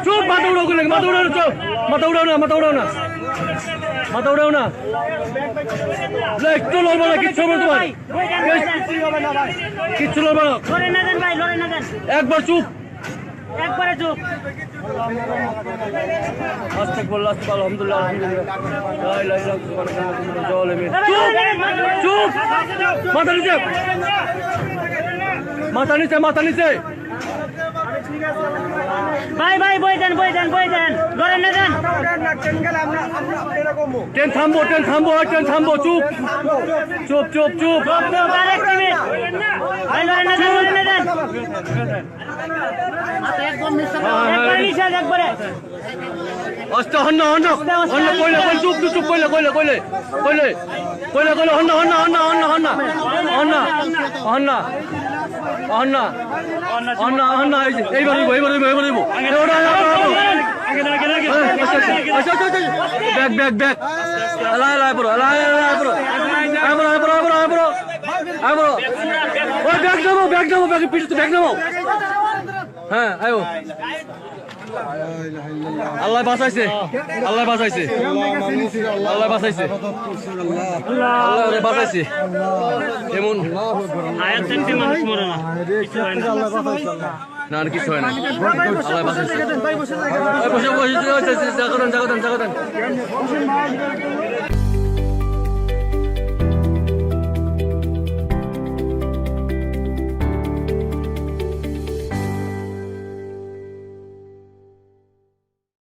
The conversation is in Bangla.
চুপ, মাথা উড়াও করলে, মাথা উড়াও না, চুপ, মাথা উড়াও না, মাথা উড়াও না, মাথা উড়াও না, একটু লড়বো না, কিচ্ছু হবে তোমার, কিচ্ছু লড়বো না, একবার চুপ, একবারে চুপ। আস্তে বলল, আস্তে বল, আলহামদুলিল্লাহ, আলহামদুলিল্লাহ, চুপ, মাথা নিচে, মাথা নিচে, মাথা নিচে, ভাই ভাই বই দেন, বই দেন, বই দেন, লড়েন না দেন। ট্রেন থামবো, ট্রেন থামবো, ট্রেন থামবো, চুপ, চুপ, চুপ, চুপ, আরেক মিনিট ভাই, লড়েন না দেন, লড়েন না দেন। একবার নিষেধ, একবারে আস্তে, হন্ন, হন্ন, হন্ন, কইলে, কইলে, চুপ, চুপ, চুপ, কইলে, কইলে, কইলে, কইলে, কইলে, কইলে, হন্ন, হন্ন, হন্ন, হন্ন, হন্ন, হন্ন, হন্ন, হন্ন, হন্ন, হন্ন, এইবার হইব, এইবার হইব, এইবার হইব, ব্যাগ, ব্যাগ, ব্যাগ, এলাই, এলাই, পুরো, এলাই, এলাই, পুরো, আইবো, আইবো, আইবো, আইবো, আইবো, ওই ব্যাগ নামো, ব্যাগ নামো, ব্যাগ পিছু, ব্যাগ নামো, হ্যাঁ, আইবো, আল্লাহ বাঁচাইছে, আল্লাহ বাঁচাইছে, আল্লাহ বাঁচাইছে, আল্লাহ বাঁচাইছে, এমন না আর কিছু হয় না, আল্লাহ বাঁচাইছে, বসে বসে জাগতেন, জাগতেন, জাগতেন।